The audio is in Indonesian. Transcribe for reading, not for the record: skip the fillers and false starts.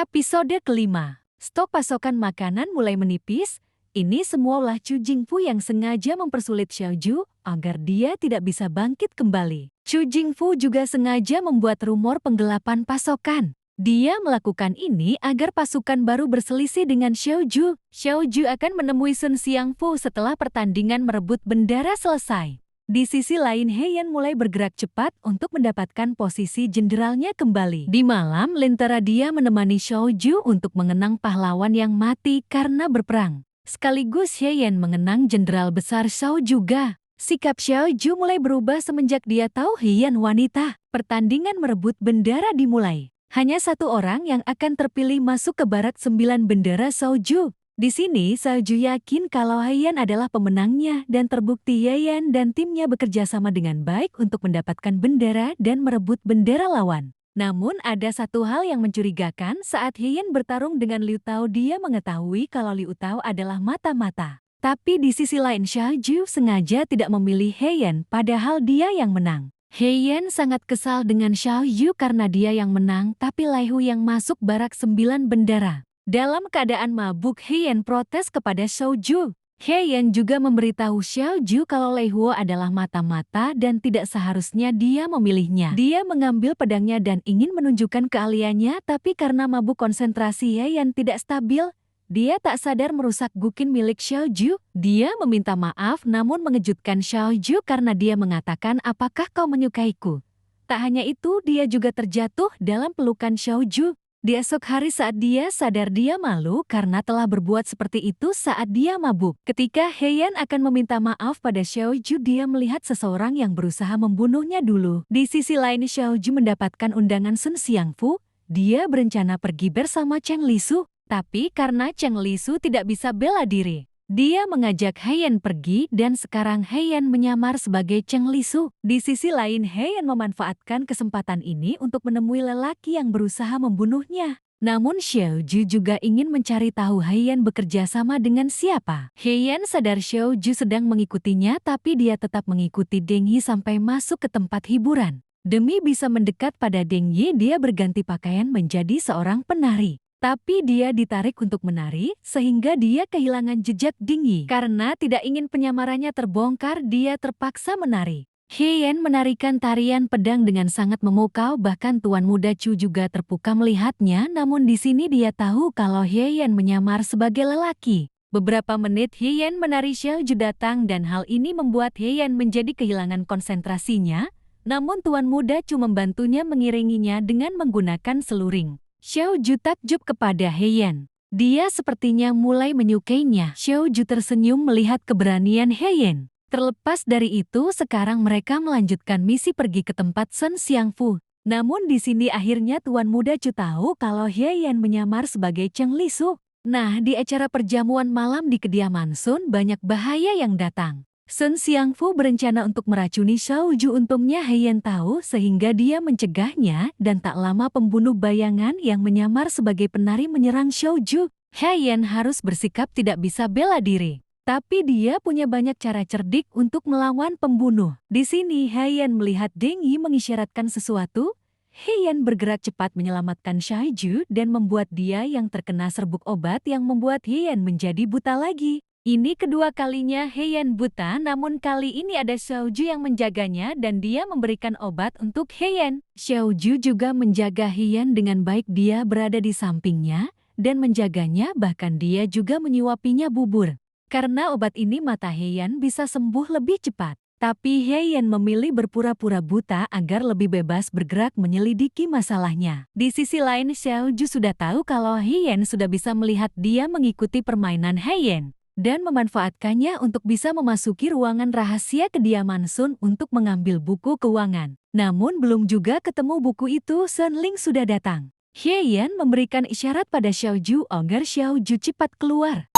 Episode kelima, stok pasokan makanan mulai menipis. Ini semua ulah Chu Jingfu yang sengaja mempersulit Xiaoju agar dia tidak bisa bangkit kembali. Chu Jingfu juga sengaja membuat rumor penggelapan pasokan. Dia melakukan ini agar pasukan baru berselisih dengan Xiaoju. Xiaoju akan menemui Sun Xiangfu setelah pertandingan merebut bendera selesai. Di sisi lain, Heian mulai bergerak cepat untuk mendapatkan posisi jenderalnya kembali. Di malam, lentera dia menemani Xiaoju untuk mengenang pahlawan yang mati karena berperang. Sekaligus Heian mengenang jenderal besar Xiao juga. Sikap Xiaoju mulai berubah semenjak dia tahu Heian wanita. Pertandingan merebut bendera dimulai. Hanya satu orang yang akan terpilih masuk ke barak 9 bendera Xiaoju. Di sini, Xiaoju yakin kalau Heian adalah pemenangnya dan terbukti Heian dan timnya bekerja sama dengan baik untuk mendapatkan bendera dan merebut bendera lawan. Namun ada satu hal yang mencurigakan saat Heian bertarung dengan Liu Tao. Dia mengetahui kalau Liu Tao adalah mata-mata. Tapi di sisi lain Xiaoju sengaja tidak memilih Heian padahal dia yang menang. Heian sangat kesal dengan Xiaoju karena dia yang menang tapi Laihu yang masuk barak 9 bendera. Dalam keadaan mabuk, Heian protes kepada Xiaoju. Heian juga memberitahu Xiaoju kalau Laihuo adalah mata-mata dan tidak seharusnya dia memilihnya. Dia mengambil pedangnya dan ingin menunjukkan keahliannya, tapi karena mabuk konsentrasi Heian tidak stabil, dia tak sadar merusak gukin milik Xiaoju. Dia meminta maaf namun mengejutkan Xiaoju karena dia mengatakan, "Apakah kau menyukaiku?" Tak hanya itu, dia juga terjatuh dalam pelukan Xiaoju. Di esok hari saat dia sadar, dia malu karena telah berbuat seperti itu saat dia mabuk. Ketika Heian akan meminta maaf pada Xiaoju, dia melihat seseorang yang berusaha membunuhnya dulu. Di sisi lain, Xiaoju mendapatkan undangan Sun Xiangfu. Dia berencana pergi bersama Cheng Lisu. Tapi karena Cheng Lisu tidak bisa bela diri, dia mengajak Heian pergi dan sekarang Heian menyamar sebagai Cheng Lisu. Di sisi lain, Heian memanfaatkan kesempatan ini untuk menemui lelaki yang berusaha membunuhnya. Namun Xiaoju juga ingin mencari tahu Heian bekerja sama dengan siapa. Heian sadar Xiaoju sedang mengikutinya tapi dia tetap mengikuti Deng Yi sampai masuk ke tempat hiburan. Demi bisa mendekat pada Deng Yi, dia berganti pakaian menjadi seorang penari. Tapi dia ditarik untuk menari, sehingga dia kehilangan jejak Deng Yi. Karena tidak ingin penyamarannya terbongkar, dia terpaksa menari. Heian menarikan tarian pedang dengan sangat memukau, bahkan Tuan Muda Chu juga terpukau melihatnya, namun di sini dia tahu kalau Heian menyamar sebagai lelaki. Beberapa menit Heian menari, Xiaoju datang dan hal ini membuat Heian menjadi kehilangan konsentrasinya, namun Tuan Muda Chu membantunya mengiringinya dengan menggunakan seluring. Xiaoju takjub kepada Heian. Dia sepertinya mulai menyukainya. Xiaoju tersenyum melihat keberanian Heian. Terlepas dari itu, sekarang mereka melanjutkan misi pergi ke tempat Sun Xiangfu. Namun di sini akhirnya Tuan Muda Chu tahu kalau Heian menyamar sebagai Cheng Lisu. Nah, di acara perjamuan malam di kediaman Sun, banyak bahaya yang datang. Sun Xiangfu berencana untuk meracuni Xiaoju, untungnya Heian tahu sehingga dia mencegahnya dan tak lama pembunuh bayangan yang menyamar sebagai penari menyerang Xiaoju. Heian harus bersikap tidak bisa bela diri. Tapi dia punya banyak cara cerdik untuk melawan pembunuh. Di sini Heian melihat Deng Yi mengisyaratkan sesuatu. Heian bergerak cepat menyelamatkan Xiaoju dan membuat dia yang terkena serbuk obat yang membuat Heian menjadi buta lagi. Ini kedua kalinya Heian buta, namun kali ini ada Xiaoju yang menjaganya dan dia memberikan obat untuk Heian. Xiaoju juga menjaga Heian dengan baik, dia berada di sampingnya dan menjaganya, bahkan dia juga menyuapinya bubur. Karena obat ini mata Heian bisa sembuh lebih cepat. Tapi Heian memilih berpura-pura buta agar lebih bebas bergerak menyelidiki masalahnya. Di sisi lain, Xiaoju sudah tahu kalau Heian sudah bisa melihat dia mengikuti permainan Heian dan memanfaatkannya untuk bisa memasuki ruangan rahasia kediaman Sun untuk mengambil buku keuangan. Namun belum juga ketemu buku itu, Sun Ling sudah datang. Heian memberikan isyarat pada Xiaoju agar Xiaoju cepat keluar.